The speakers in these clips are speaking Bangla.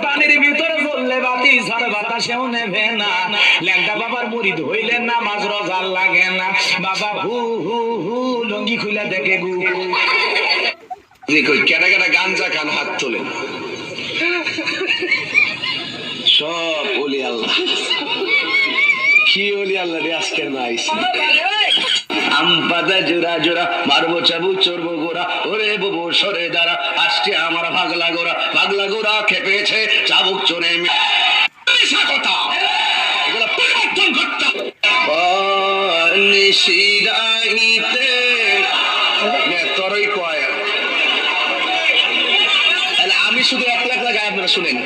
পানির ভিতরে চললে বাতি ঝড় বাতাসেও নেবে না। ল্যাংটা বাবার মুরিদ হইলে নামাজ রোজা লাগে না। বাবা হু হু হু লঙ্গি খুলে দেখে গু কেটা কেটা গাঞ্জা খান হাত তোলেন সব ওলি আল্লাহ। কি ওলি আল্লাহ রে আজকের না আইসি আম পাতা জোড়া জোড়া মারবো চাবুক চড়বো গোড়া ওরে ববো সরে দাঁড়া আজকে আমার ভাগলা গোড়া খেপেছে চাবুক চড়ে কথা এগুলো পরিবর্তন করতে নিশিরাইতে তরই কয় আমি শুধু এক লাখ গায়ে আপনারা শুনেন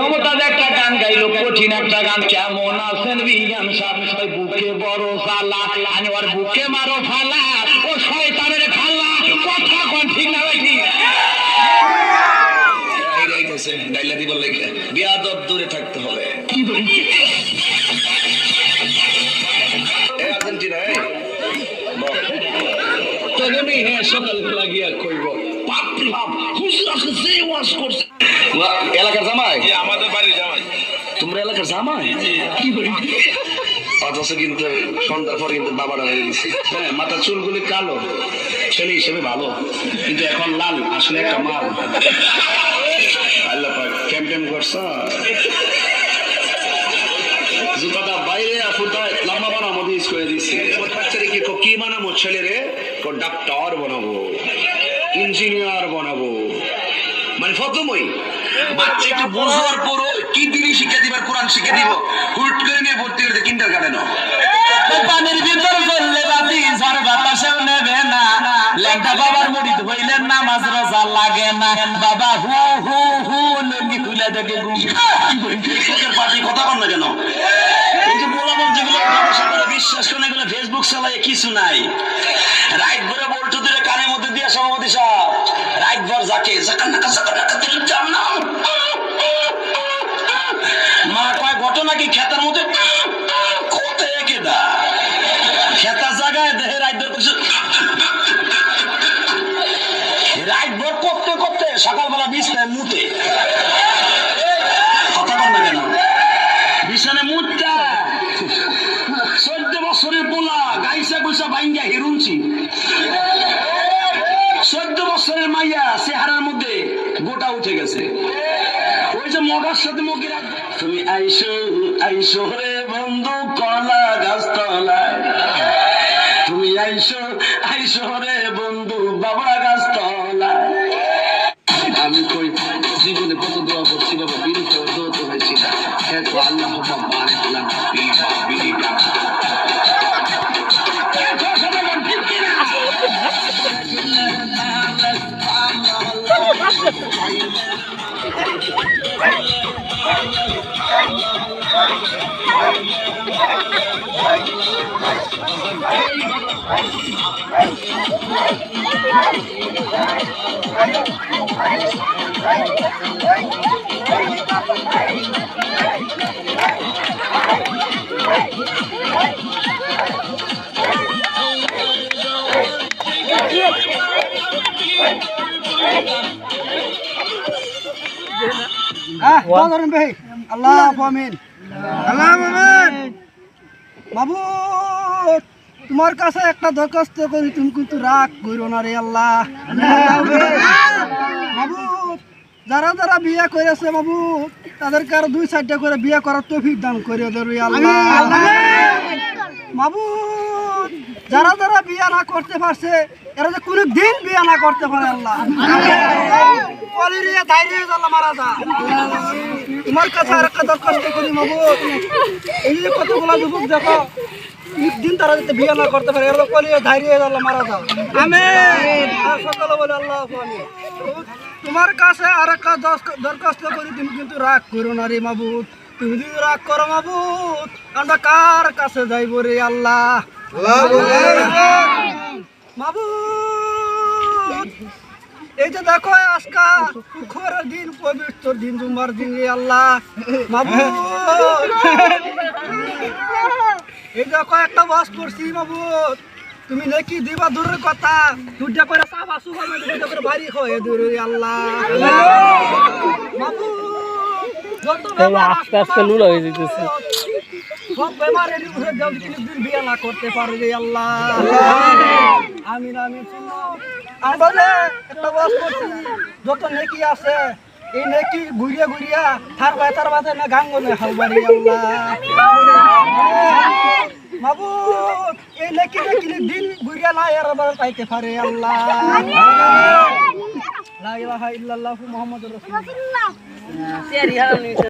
মমতাজ একটা গান গাইলো কঠিন একটা গান কেমন আছেন বিজ্ঞান সাহেব বুকে বড় ফালা আমি ওর বুকে মারো ফালা ও শয়তানের ফালা কথা কোন ঠিক না ভাই ডাইলা দিব লেগে বিয়াদব দূরে থাকতে হবে কি বলি আর্জেন্টিনা সকাল লাগিয়া কইব এলাকার জামাই আমাদের বাড়ির জামাই তোমরা এলাকার জামাই কি বলি অথচ কিন্তু সন্ধ্যার পর কিন্তু বাবারা হয়ে গেছে হ্যাঁ মাথার চুলগুলি কালো ছেলে হিসেবে ভালো কিন্তু এখন লাল আসলে একটা মাল আল্লাহ পাক ক্যাম্পেন করছ জুতাটা বাইরে ফুটায় লম্বা বানাবো দিয়ে করে দিচ্ছে ওর বাচ্চারে কি বানাবো ছেলেরে ডাক্তার বানাবো ইঞ্জিনিয়ার বানাবো মানে প্রথমই বাচ্চা একটু বোঝার পর কি দিনই শিক্ষা দিবার কোরআন শিক্ষা দিব হুট করে নিয়ে ভর্তি করতে কিন্ডার গার্ডেন পানির ভিতর চললে বাতি ঝড় বাতাসেও নেবে না ল্যাংটা বাবার মুরিদ হইলে নামাজ রোজা লাগে না বাবা হু হু হু লঙ্গি খুলে দেখে ঘুম পার্টি কথা বল না কেন এই যে বলাবল যেগুলো ব্যবসা করে বিশ্বাস করে এগুলো ফেসবুক চালায় কিছু নাই রাইট ভরে বলটু দিলে কানের মধ্যে দিয়ে সভাপতি সাহেব রাইট ভর যাকে মা কয় ঘটনা কি খেতার মধ্যে কোথায় কেদা খেতার জায়গায় দেহে রাইট ভর করছে রাইট ভর করতে করতে সকালবেলা বিছনায় মুতে কথা বল না কেন বিছানায় মুতটা 14 বছরের পোলা গাইসা গুইসা বাইঙ্গা হেরুনছি 14 বছরের মাইয়া চেহারার মধ্যে গোটা উঠে গেছে ওই যে মগার সাথে মুখে রাখবে তুমি আইসো রে বন্ধু কলা গাছতলায় তুমি আইসো রে বন্ধু বাবরা গাছতলায় আমি কই জীবনে কত দোয়া করছি বাবা বিরুদ্ধে দৌত হয়েছি হ্যাঁ তো আল্লাহ বানাইলাম বিড়িটা আল্লাহ আমিন আল্লাহ আমিন মাবুদ তোমার কাছে একটা দরখাস্ত করি তুমি কিন্তু রাগ করো না রে আল্লাহ মাবুদ যারা যারা বিয়ে করেছে মাবুদ তাদেরকে আরো 2-4টা করে বিয়ে করার তৌফিক দান করে দেবে আল্লাহ মাবুদ যারা যারা বিয়ে না করতে পারছে এরা যে কোনো দিন বিয়ে না করতে পারে আল্লাহ মারা যা তোমার কাছে আর একটা দরখাস্ত করি মাবুদ এই যে কতগুলো যুবক দেখো দিন তারা যাতে বিয়ে না করতে পারে এরা কলিয়ে ধাইরিয়ে আল্লাহ মারা যাও আমিন আর সকলে বলে আল্লাহ আমিন তোমার কাছে আর একটা দরখাস্ত করি তুমি কিন্তু রাগ করো না রে মাবুদ তুমি যদি রাগ করো মাবুদ আমরা কার কাছে যাইব রে আল্লাহ মাবুদ এই যে দেখো আজকা সুখের দিন পবিত্র দিন জুমার দিন রে আল্লাহ মাবুদ এই দেখো একটা বাস করছি মাবুদ তুমি নাকি দিবা দূরের কথা দুইটা করে সাফ আসু হবে দুইটা করে বাড়ি খয়ে দূরে আল্লাহ মাবুদ যত বেমার আস্তে আস্তে লুলা হয়ে যেতেছে। সব বেমার এর উপরে দাও তুমি দিন বিয়া না করতে পারো রে আল্লাহ আমিন আমিন শুনো আমাদের একটা বাস করছি যত নেকি আছে এই নেকি ঘুরিয়া ঘুরিয়া থার বাতে না গাঙ্গনে হালবাড়ি আল্লাহ মাবুদ এই নেকি নেকি দিন ঘুরিয়া না এর আবার পাইতে পারে আল্লাহ লা ইলাহা ইল্লাল্লাহু মুহাম্মাদুর রাসূলুল্লাহ